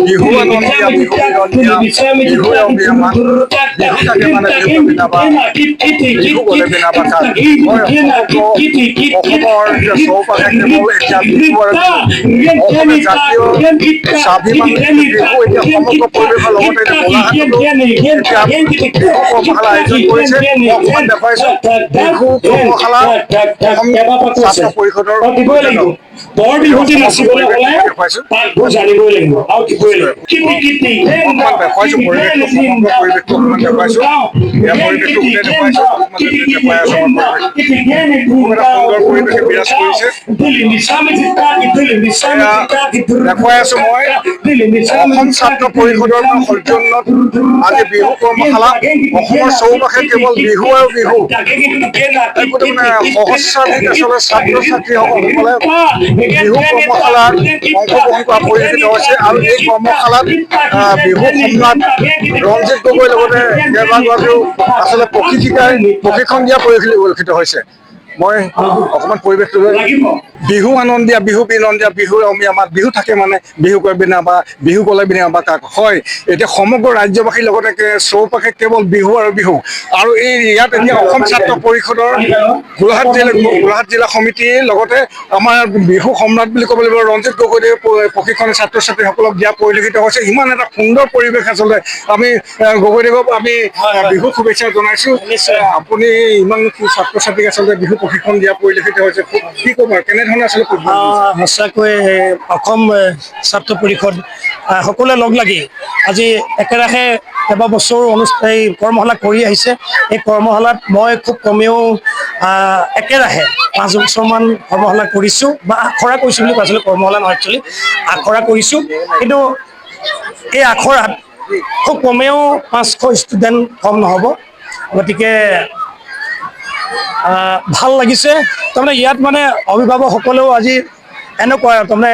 বিহু আনন্দীয়া বিহু বিনন্দীয়া বিহু অংগীয়া মান বিহু থাকে মানে বিহু বিনাবা বিহু গ'লে বিনাবা কাক মই অসমৰ চৌপাশে কেৱল এতিয়া বিহু আৰু অসমীয়া জাতীয় স্বাভিমান বিহু এতিয়া সমগ্ৰ পৰিৱেশৰ লগতে এতিয়া গোলাঘাটতো এতিয়া বিহু কৰ্মশালা আয়োজন কৰিছে মই অকণমান দেখুৱাইছোঁ বিহু কৰ্মশালা অসম ছাত্ৰ পৰিষদৰ বৰ বিহুতি নাচিবলৈ হ'লে দেখুৱাইছোঁ তাকবোৰ জানিবই লাগিব আৰু দিবই লাগিব অকণমান দেখুৱাইছোঁ পৰিৱেশটো সমগ্ৰ পৰিৱেশটো অকণমান দেখুৱাইছোঁ ইয়াৰ পৰিৱেশটো গোটেই দেখুৱাইছোঁ দেখুৱাই আছোঁ আমাৰ পৰিৱেশ খুব এটা সুন্দৰ পৰিৱেশে বিৰাজ কৰিছে দেখুৱাই আছোঁ মই অসম ছাত্ৰ পৰিষদৰ সৌজন্যত আজি বিহু কৰ্মশালা অসমৰ চৌপাশে কেৱল বিহু আৰু বিহু গোটেই মানে সহস্ৰাধিক আচলতে ছাত্ৰ ছাত্ৰীসকলে বিহু কৰ্মশালাত অংশগ্ৰহণ কৰা পৰিলক্ষিত হৈছে আৰু এই কৰ্মশালাত বিহু সম্ৰাট ৰঞ্জিত গগৈৰ লগতে কেইবাগৰাকীও আচলতে প্ৰশিক্ষণ দিয়া পৰিলক্ষিত হৈছে মই অকণমান পৰিৱেশটো বিহু আনন্দীয়া বিহু বিনন্দীয়া বিহুৰ অসমীয়া মাত বিহু থাকে মানে বিহু কৰে বিনা বা বিহু গ'লে বিনা বা কাক হয় এতিয়া সমগ্ৰ ৰাজ্যবাসীৰ লগতে চৌপাশে কেৱল বিহু আৰু বিহু আৰু এই ইয়াত এতিয়া অসম ছাত্ৰ পৰিষদৰ গোলাঘাট জিলা সমিতিৰ লগতে আমাৰ বিহু সম্ৰাট বুলি ক'ব লাগিব ৰঞ্জিত গগৈদেৱে প্ৰশিক্ষণ ছাত্ৰ ছাত্ৰীসকলক দিয়া পৰিলক্ষিত হৈছে ইমান এটা সুন্দৰ পৰিৱেশ আচলতে আমি গগৈদেৱক আমি বিহু শুভেচ্ছা জনাইছোঁ আপুনি ইমান ছাত্ৰ ছাত্ৰীক আচলতে বিহু প্ৰশিক্ষণ দিয়া পৰিলক্ষিত হৈছে কি ক'ব কেনেধৰণে আচলতে সঁচাকৈ অসম ছাত্ৰ পৰিষদ সকলোৱে লগ লাগি আজি একেৰাহে কেইবাবছৰো এই কৰ্মশালা কৰি আহিছে এই কৰ্মশালাত মই খুব কমেও একেৰাহে 5 বছৰমান কৰ্মশালা কৰিছোঁ বা আখৰা কৰিছোঁ বুলি কৈছিলোঁ কৰ্মশালা নহয় একচুৱেলি আখৰা কৰিছোঁ কিন্তু এই আখৰাত খুব কমেও 500 ষ্টুডেণ্ট কম নহ'ব গতিকে ভাল লাগিছে তাৰমানে ইয়াত মানে অভিভাৱকসকলেও আজি এনেকুৱা তাৰমানে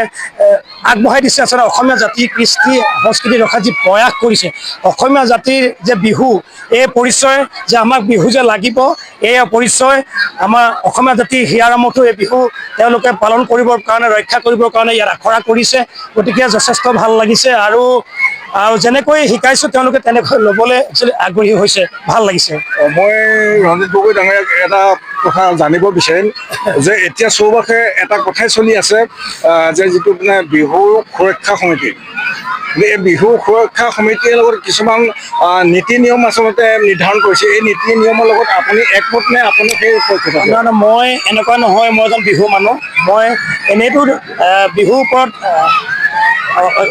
আগবঢ়াই দিছে আচলতে অসমীয়া জাতিৰ কৃষ্টি সংস্কৃতি ৰখাৰ যি প্ৰয়াস কৰিছে অসমীয়া জাতিৰ যে বিহু এই পৰিচয় যে আমাক বিহু যে লাগিব এই পৰিচয় আমাৰ অসমীয়া জাতিৰ হিয়াৰামতো এই বিহু তেওঁলোকে পালন কৰিবৰ কাৰণে ৰক্ষা কৰিবৰ কাৰণে ইয়াত আখৰা কৰিছে গতিকে যথেষ্ট ভাল লাগিছে আৰু যেনেকৈ শিকাইছোঁ তেওঁলোকে তেনেকৈ ল'বলৈ একচুৱেলি আগ্ৰহী হৈছে ভাল লাগিছে মই ৰঞ্জিত গগৈ ডাঙৰীয়াক এটা কথা জানিব বিচাৰিম যে এতিয়া চৌপাশে এটা কথাই চলি আছে যে যিটো মানে বিহু সুৰক্ষা সমিতি এই বিহু সুৰক্ষা সমিতিৰ লগত কিছুমান নীতি নিয়ম আচলতে নিৰ্ধাৰণ কৰিছে এই নীতি নিয়মৰ লগত আপুনি একমত নে আপুনি সেই মই এনেকুৱা নহয় মই এজন বিহু মানুহ মই এনেইতো বিহুৰ ওপৰত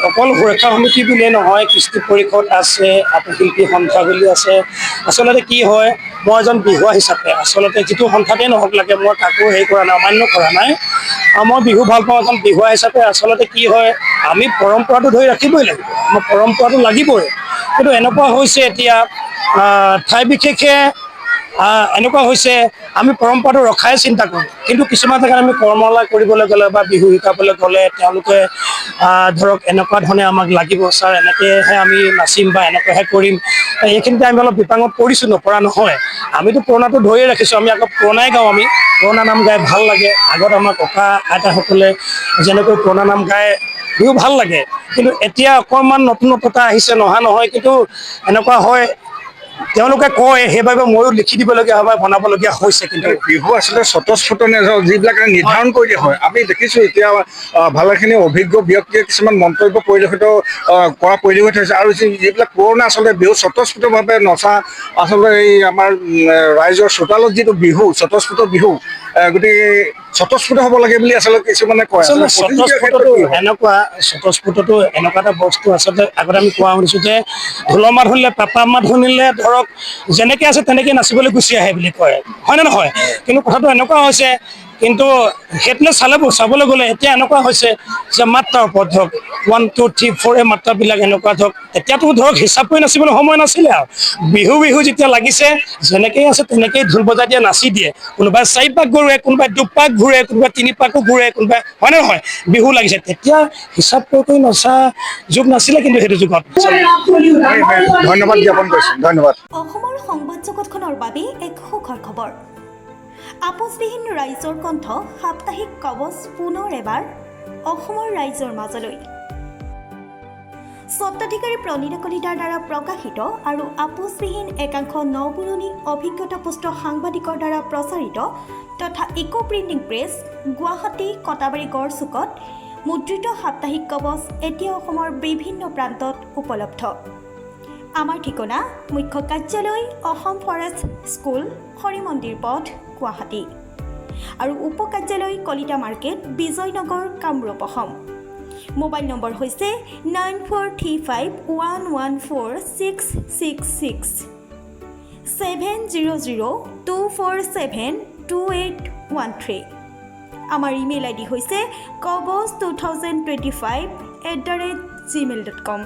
অকল সুৰক্ষা সমিতি বুলিয়ে নহয় কৃষ্টি পৰিষদ আছে আপোনাৰ শিল্পী সন্থা বুলি আছে আচলতে কি হয় মই এজন বিহুৱা হিচাপে আচলতে যিটো সন্থাতেই নহওক লাগে মই কাকো হেৰি কৰা নাই অমান্য কৰা নাই মই বিহু ভাল পাওঁ এজন বিহুৱা হিচাপে আচলতে কি হয় আমি পৰম্পৰাটো ধৰি ৰাখিবই লাগিব আমাৰ পৰম্পৰাটো লাগিবই কিন্তু এনেকুৱা হৈছে এতিয়া ঠাই বিশেষে এনেকুৱা হৈছে আমি পৰম্পৰাটো ৰখাই চিন্তা কৰোঁ কিন্তু কিছুমান জেগাত আমি কৰ্মশালা কৰিবলৈ গ'লে বা বিহু শিকাবলৈ গ'লে তেওঁলোকে ধৰক এনেকুৱা ধৰণে আমাক লাগিব ছাৰ এনেকৈহে আমি নাচিম বা এনেকৈহে কৰিম এইখিনিতে আমি অলপ বিপাঙত পৰিছোঁ নপৰা নহয় আমিতো পুৰণাটো ধৰিয়ে ৰাখিছোঁ আমি আকৌ পুৰণাই গাওঁ আমি পুৰণা নাম গাই ভাল লাগে আগত আমাৰ ককা আইতাসকলে যেনেকৈ পুৰণা নাম গাই বিহু ভাল লাগে কিন্তু এতিয়া অকণমান নতুনত্বতা আহিছে নহা নহয় কিন্তু এনেকুৱা হয় তেওঁলোকে কয় সেইবাবে ময়ো লিখি দিবলগীয়া হয় বা বনাবলগীয়া হৈছে কিন্তু বিহু আচলতে স্বতঃস্ফূৰ্ত যিবিলাক নিৰ্ধাৰণ কৰি দিয়া হয় আমি দেখিছোঁ এতিয়া ভালেখিনি অভিজ্ঞ ব্যক্তিয়ে কিছুমান মন্তব্য পৰিলক্ষিত কৰা পৰিলক্ষিত হৈছে আৰু যিবিলাক পুৰণা আচলতে বিহু স্বতঃস্ফূৰ্তভাৱে নচা আচলতে এই আমাৰ ৰাইজৰ চোতালত যিটো বিহু স্বতঃস্ফূৰ্ত বিহু গতিকে স্বতঃস্ফূৰ্ত হ'ব লাগে বুলি আচলতে কিছুমানে কয় স্বতঃস্ফূৰ্তটো এনেকুৱা এটা বস্তু আচলতে আগতে আমি কোৱা শুনিছোঁ যে ঢোলৰ মাত শুনিলে পেঁপা মাত শুনিলে ধৰক যেনেকৈ আছে তেনেকৈ নাচিবলৈ গুচি আহে বুলি কয় হয়নে নহয় কিন্তু কথাটো এনেকুৱা হৈছে কিন্তু সেইটোলৈ চাবলৈ গ'লে এতিয়া এনেকুৱা হৈছে যে মাত্ৰাৰ ওপৰত ধৰক 1 2 3 4 এই মাত্ৰাবিলাক এনেকুৱা ধৰক এতিয়াতো ধৰক হিচাপ কৰি নাচিবলৈ সময় নাছিলে আৰু বিহু যেতিয়া লাগিছে যেনেকৈ আছে তেনেকেই ঢোল বজাই দিয়ে নাচি দিয়ে কোনোবাই 4 পাক ঘূৰে কোনোবাই 2 পাক ঘূৰে কোনোবাই 3 পাকো ঘূৰে কোনোবাই হয়নে নহয় বিহু লাগিছে তেতিয়া হিচাপ কৰি নচা যুগ নাছিলে কিন্তু সেইটো যুগত ধন্যবাদ জ্ঞাপন কৰিছোঁ ধন্যবাদ অসমৰ সংবাদ জগতখনৰ বাবে এক সুখৰ খবৰ আপোচবিহীন ৰাইজৰ কণ্ঠ সাপ্তাহিক কবচ পুনৰ এবাৰ অসমৰ ৰাইজৰ মাজলৈ স্বত্বাধিকাৰী প্ৰণীতা কলিতাৰ দ্বাৰা প্ৰকাশিত আৰু আপোচবিহীন একাংশ নপুৰণি অভিজ্ঞতাপুষ্ট সাংবাদিকৰ দ্বাৰা প্ৰচাৰিত তথা eco printing press Guwahati Katabari গড়চুকত মুদ্ৰিত সাপ্তাহিক কবচ এতিয়া অসমৰ বিভিন্ন প্ৰান্তত উপলব্ধ। আমাৰ ঠিকনা মুখ্য কাৰ্যালয় অসম ফৰেষ্ট স্কুল হৰিমন্দিৰ পথ গুৱাহাটী আৰু উপ কাৰ্যালয় Kalita market Bijoynagar Kamrup Assam. Mobile number হৈছে 9435114666 70024728813। আমাৰ ইমেইল আইডি হৈছে kobos2025@gmail.com।